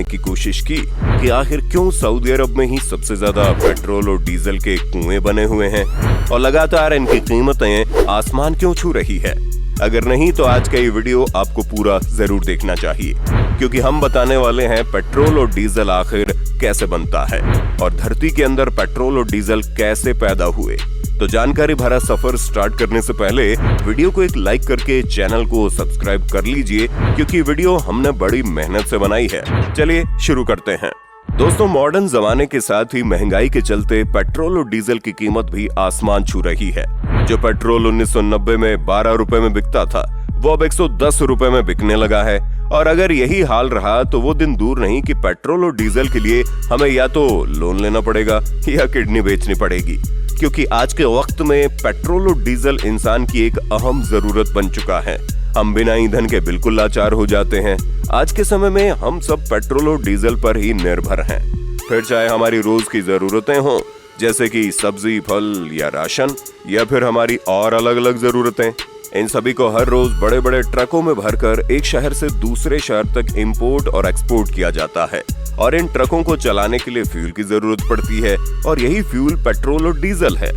की कोशिश की कि आखिर क्यों सऊदी अरब में ही सबसे ज्यादा पेट्रोल और डीजल के कुएं बने हुए हैं और लगातार इनकी कीमतें आसमान क्यों छू रही है। अगर नहीं तो आज का ये वीडियो आपको पूरा जरूर देखना चाहिए, क्योंकि हम बताने वाले हैं पेट्रोल और डीजल आखिर कैसे बनता है और धरती के अंदर पेट्रोल और डीजल कैसे पैदा हुए। तो जानकारी भरा सफर स्टार्ट करने से पहले वीडियो को एक लाइक करके चैनल को सब्सक्राइब कर लीजिए, क्योंकि वीडियो हमने बड़ी मेहनत से बनाई है। चलिए शुरू करते हैं। दोस्तों, मॉडर्न जमाने के साथ ही महंगाई के चलते पेट्रोल और डीजल की कीमत भी आसमान छू रही है। जो पेट्रोल 1990 में 12 रुपए में बिकता था, वो अब 110 रुपए में बिकने लगा है। और अगर यही हाल रहा तो वो दिन दूर नहीं कि पेट्रोल और डीजल के लिए हमें या तो लोन लेना पड़ेगा या किडनी बेचनी पड़ेगी, क्योंकि आज के वक्त में पेट्रोल और डीजल इंसान की एक अहम जरूरत बन चुका है। हम बिना ईंधन के बिल्कुल लाचार हो जाते हैं। आज के समय में हम सब पेट्रोल और डीजल पर ही निर्भर हैं, फिर चाहे हमारी रोज की जरूरतें हों जैसे कि सब्जी, फल या राशन, या फिर हमारी और अलग अलग जरूरतें। इन सभी को हर रोज बड़े बड़े ट्रकों में भरकर एक शहर से दूसरे शहर तक इंपोर्ट और एक्सपोर्ट किया जाता है, और इन ट्रकों को चलाने के लिए फ्यूल की जरूरत पड़ती है, और यही फ्यूल पेट्रोल और डीजल है।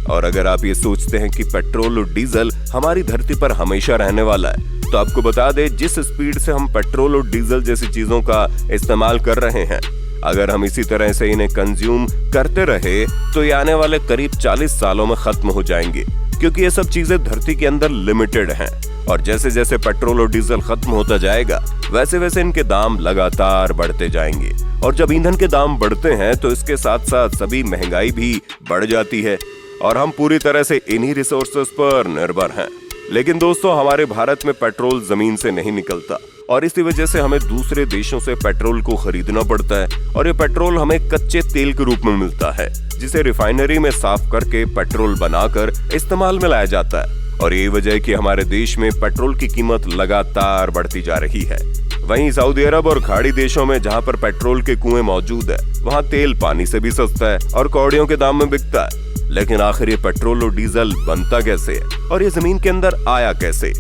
और अगर आप ये सोचते हैं कि पेट्रोल और डीजल हमारी धरती पर हमेशा रहने वाला है, तो आपको बता दें जिस स्पीड से हम पेट्रोल और डीजल जैसी चीजों का इस्तेमाल कर रहे हैं, अगर हम इसी तरह से इन्हें कंज्यूम करते रहे तो ये आने वाले करीब 40 सालों में खत्म हो जाएंगे, क्योंकि ये सब चीजें धरती के अंदर लिमिटेड हैं। और जैसे जैसे पेट्रोल और डीजल खत्म होता जाएगा वैसे वैसे इनके दाम लगातार बढ़ते जाएंगे, और जब ईंधन के दाम बढ़ते हैं तो इसके साथ साथ सभी महंगाई भी बढ़ जाती है, और हम पूरी तरह से इन्हीं रिसोर्सेस पर निर्भर हैं। लेकिन दोस्तों, हमारे भारत में पेट्रोल जमीन से नहीं निकलता, और इसी वजह से हमें दूसरे देशों से पेट्रोल को खरीदना पड़ता है, और ये पेट्रोल हमें कच्चे तेल के रूप में मिलता है, जिसे रिफाइनरी में साफ करके पेट्रोल बनाकर इस्तेमाल में लाया जाता है। और यही वजह है कि हमारे देश में पेट्रोल की कीमत लगातार बढ़ती जा रही है। वहीं सऊदी अरब और खाड़ी देशों में जहां पर पेट्रोल के कुएं मौजूद है, वहां तेल पानी से भी सस्ता है और कौड़ियों के दाम में बिकता है। लेकिन आखिर ये पेट्रोल और डीजल बनता कैसे है और ये जमीन के अंदर आया कैसे?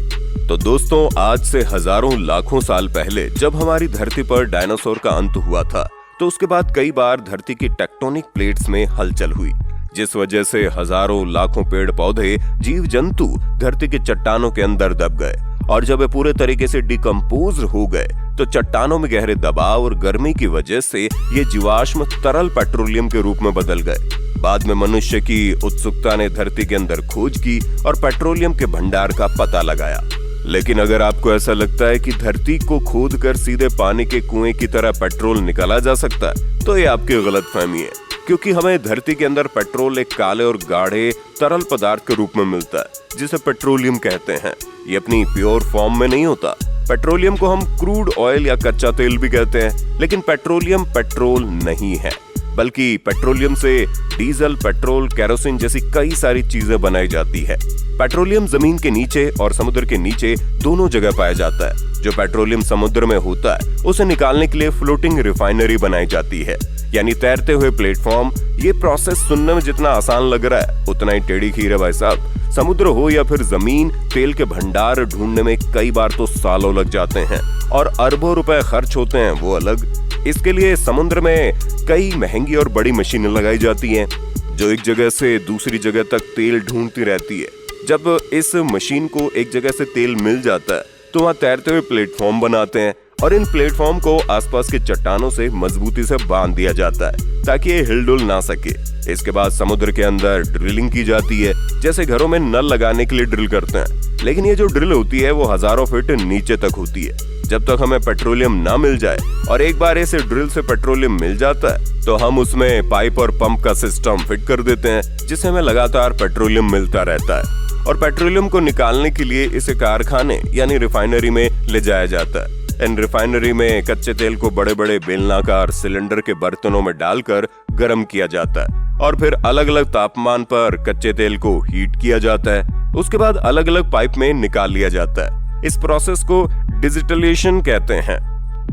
तो दोस्तों, आज से हजारों लाखों साल पहले जब हमारी धरती पर डायनासोर का अंत हुआ था, तो उसके बाद कई बार धरती की टेक्टोनिक प्लेट्स में हलचल हुई, जिस वजह से हजारों लाखों पेड़ पौधे, जीव जंतु धरती के चट्टानों के अंदर दब गए, और जब वे पूरे तरीके से डिकम्पोज हो गए तो चट्टानों में गहरे दबाव और गर्मी की वजह से ये जीवाश्म तरल पेट्रोलियम के रूप में बदल गए। बाद में मनुष्य की उत्सुकता ने धरती के अंदर खोज की और पेट्रोलियम के भंडार का पता लगाया। लेकिन अगर आपको ऐसा लगता है कि धरती को खोद कर सीधे पानी के कुएं की तरह पेट्रोल निकाला जा सकता है, तो ये आपकी गलतफहमी है, क्योंकि हमें धरती के अंदर पेट्रोल एक काले और गाढ़े तरल पदार्थ के रूप में मिलता है, जिसे पेट्रोलियम कहते हैं। ये अपनी प्योर फॉर्म में नहीं होता। पेट्रोलियम को हम क्रूड ऑयल या कच्चा तेल भी कहते हैं, लेकिन पेट्रोलियम पेट्रोल नहीं है, बल्कि पेट्रोलियम से डीजल, पेट्रोल, केरोसिन जैसी कई सारी चीजें बनाई जाती है। पेट्रोलियम जमीन के नीचे और समुद्र के नीचे दोनों जगह पाया जाता है। जो पेट्रोलियम समुद्र में होता है उसे निकालने के लिए फ्लोटिंग रिफाइनरी बनाई जाती है, यानी तैरते हुए प्लेटफॉर्म। ये प्रोसेस सुनने में जितना आसान लग रहा है उतना ही टेढ़ी खीर है भाई साहब। समुद्र हो या फिर जमीन, तेल के भंडार ढूंढने में कई बार तो सालों लग जाते हैं और अरबों रुपए खर्च होते हैं, वो अलग। इसके लिए समुद्र में कई महंगी और बड़ी मशीनें लगाई जाती हैं, जो एक जगह से दूसरी जगह तक तेल ढूंढती रहती है। जब इस मशीन को एक जगह से तेल मिल जाता है तो वहाँ तैरते हुए प्लेटफॉर्म बनाते हैं, और इन प्लेटफॉर्म को आसपास के चट्टानों से मजबूती से बांध दिया जाता है ताकि ये हिलडुल ना सके। इसके बाद समुद्र के अंदर ड्रिलिंग की जाती है, जैसे घरों में नल लगाने के लिए ड्रिल करते हैं। लेकिन ये जो ड्रिल होती है वो हजारों फीट नीचे तक होती है। जब तक हमें पेट्रोलियम ना मिल जाए, और एक बार ऐसे ड्रिल से पेट्रोलियम मिल जाता है तो हम उसमें पाइप और पंप का सिस्टम फिट कर देते हैं, जिससे हमें लगातार पेट्रोलियम मिलता रहता है। और पेट्रोलियम को निकालने के लिए इसे कारखाने यानी रिफाइनरी में ले जाया जाता है। इन रिफाइनरी में कच्चे तेल को बड़े बड़े बेलनाकार सिलेंडर के बर्तनों में डालकर गर्म किया जाता है, और फिर अलग अलग तापमान पर कच्चे तेल को हीट किया जाता है। उसके बाद अलग अलग पाइप में निकाल लिया जाता है। इस प्रोसेस को डिजिटलेशन कहते हैं,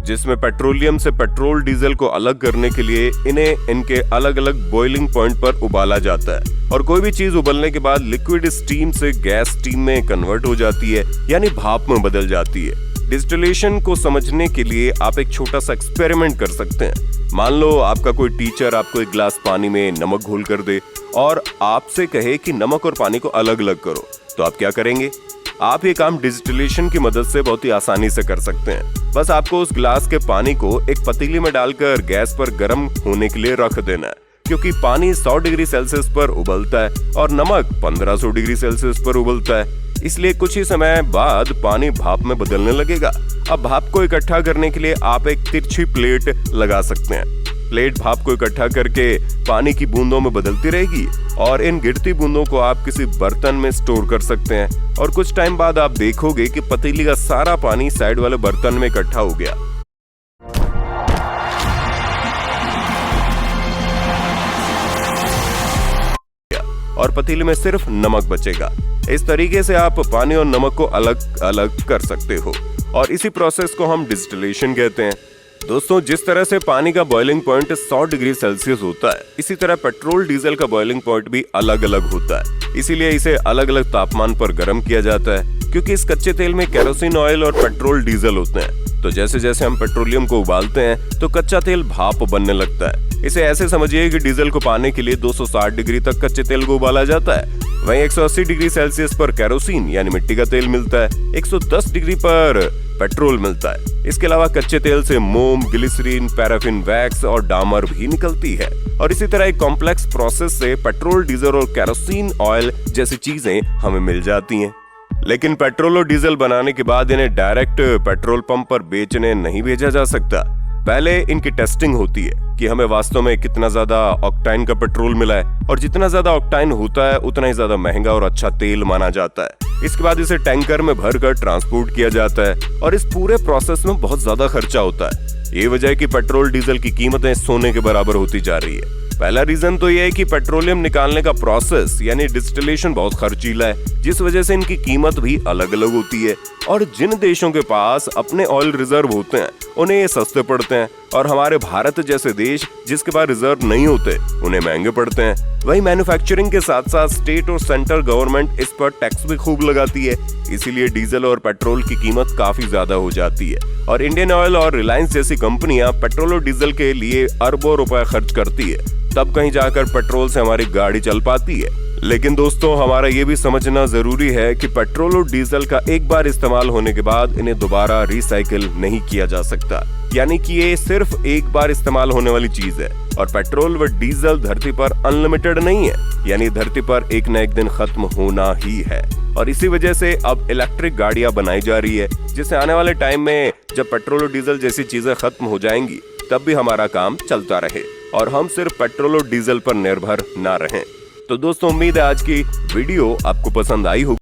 जिसमें पेट्रोलियम से पेट्रोल, डीजल को अलग करने के लिए इन्हें इनके अलग अलग बॉइलिंग पॉइंट पर उबाला जाता है, और कोई भी चीज उबलने के बाद लिक्विड स्टीम से गैस स्टीम में कन्वर्ट हो जाती है, यानी भाप में बदल जाती है। डिस्टिलेशन को समझने के लिए आप एक छोटा सा एक्सपेरिमेंट कर सकते हैं। मान लो आपका कोई टीचर आपको एक गिलास पानी में नमक घोल कर दे और आपसे कहे कि नमक और पानी को अलग अलग करो, तो आप क्या करेंगे? आप ये काम डिस्टिलेशन की मदद से बहुत ही आसानी से कर सकते हैं। बस आपको उस गिलास के पानी को एक पतीली में डालकर गैस पर गर्म होने के लिए रख देना है, क्योंकि पानी 100 डिग्री सेल्सियस पर उबलता है और नमक 1500 डिग्री सेल्सियस पर उबलता है। इसलिए कुछ ही समय बाद पानी भाप में बदलने लगेगा। अब भाप को इकट्ठा करने के लिए आप एक तिरछी प्लेट लगा सकते हैं। प्लेट भाप को इकट्ठा करके पानी की बूंदों में बदलती रहेगी और इन गिरती बूंदों को आप किसी बर्तन में स्टोर कर सकते हैं और कुछ टाइम बाद आप देखोगे कि पतीली का सारा पानी साइड वाले बर्तन में इकट्ठा हो गया। और पतीले में सिर्फ नमक बचेगा। इस तरीके से आप पानी और नमक को अलग अलग कर सकते हो और इसी प्रोसेस को हम डिस्टिलेशन कहते हैं। दोस्तों, जिस तरह से पानी का बॉइलिंग पॉइंट 100 डिग्री सेल्सियस होता है, इसी तरह पेट्रोल डीजल का बॉइलिंग पॉइंट भी अलग अलग होता है। इसीलिए इसे अलग अलग तापमान पर गर्म किया जाता है, क्योंकि इस कच्चे तेल में केरोसिन ऑयल और पेट्रोल डीजल होते हैं। तो जैसे जैसे हम पेट्रोलियम को उबालते हैं तो कच्चा तेल भाप बनने लगता है। इसे ऐसे समझिए कि डीजल को पाने के लिए 260 डिग्री तक कच्चे तेल को उबाला जाता है। वहीं 180 डिग्री सेल्सियस पर केरोसिन यानी मिट्टी का तेल मिलता है। 110 डिग्री पर पेट्रोल मिलता है। इसके अलावा कच्चे तेल से मोम, ग्लिसरीन, पैराफिन वैक्स और डामर भी निकलती है। और इसी तरह एक कॉम्प्लेक्स प्रोसेस से पेट्रोल, डीजल और केरोसिन ऑयल जैसी चीजें हमें मिल जाती हैं। लेकिन पेट्रोल और डीजल बनाने के बाद इन्हें डायरेक्ट पेट्रोल पंप पर बेचने नहीं भेजा जा सकता। पहले इनकी टेस्टिंग होती है कि हमें वास्तव में कितना ज्यादा ऑक्टाइन का पेट्रोल मिला है, और जितना ज्यादा ऑक्टाइन होता है उतना ही ज्यादा महंगा और अच्छा तेल माना जाता है। इसके बाद इसे टैंकर में भरकर ट्रांसपोर्ट किया जाता है और इस पूरे प्रोसेस में बहुत ज्यादा खर्चा होता है। ये वजह है कि पेट्रोल डीजल की कीमतें सोने के बराबर होती जा रही है। पहला रीजन तो ये है कि पेट्रोलियम निकालने का प्रोसेस यानी डिस्टिलेशन बहुत खर्चीला है, जिस वजह से इनकी कीमत भी अलग अलग होती है। और जिन देशों के पास अपने ऑयल रिजर्व होते हैं उन्हें ये सस्ते पड़ते हैं, और हमारे भारत जैसे देश जिसके पास रिजर्व नहीं होते उन्हें महंगे पड़ते हैं। वहीं मैन्युफैक्चरिंग के साथ साथ स्टेट और सेंट्रल गवर्नमेंट इस पर टैक्स भी खूब लगाती है। इसीलिए डीजल और पेट्रोल की कीमत काफी ज्यादा हो जाती है और इंडियन ऑयल और रिलायंस जैसी कंपनियां पेट्रोल और डीजल के लिए अरबों रुपए खर्च करती है, तब कहीं जाकर पेट्रोल से हमारी गाड़ी चल पाती है। लेकिन दोस्तों, हमारा ये भी समझना जरूरी है कि पेट्रोल और डीजल का एक बार इस्तेमाल होने के बाद इन्हें दोबारा रिसाइकिल नहीं किया जा सकता, यानी कि ये सिर्फ एक बार इस्तेमाल होने वाली चीज है। और पेट्रोल व डीजल धरती पर अनलिमिटेड नहीं है, यानी धरती पर एक न एक दिन खत्म होना ही है। और इसी वजह से अब इलेक्ट्रिक गाड़ियां बनाई जा रही है, जिससे आने वाले टाइम में जब पेट्रोल और डीजल जैसी चीजें खत्म हो जाएंगी तब भी हमारा काम चलता रहे और हम सिर्फ पेट्रोल और डीजल पर निर्भर ना रहें। तो दोस्तों, उम्मीद है आज की वीडियो आपको पसंद आई होगी।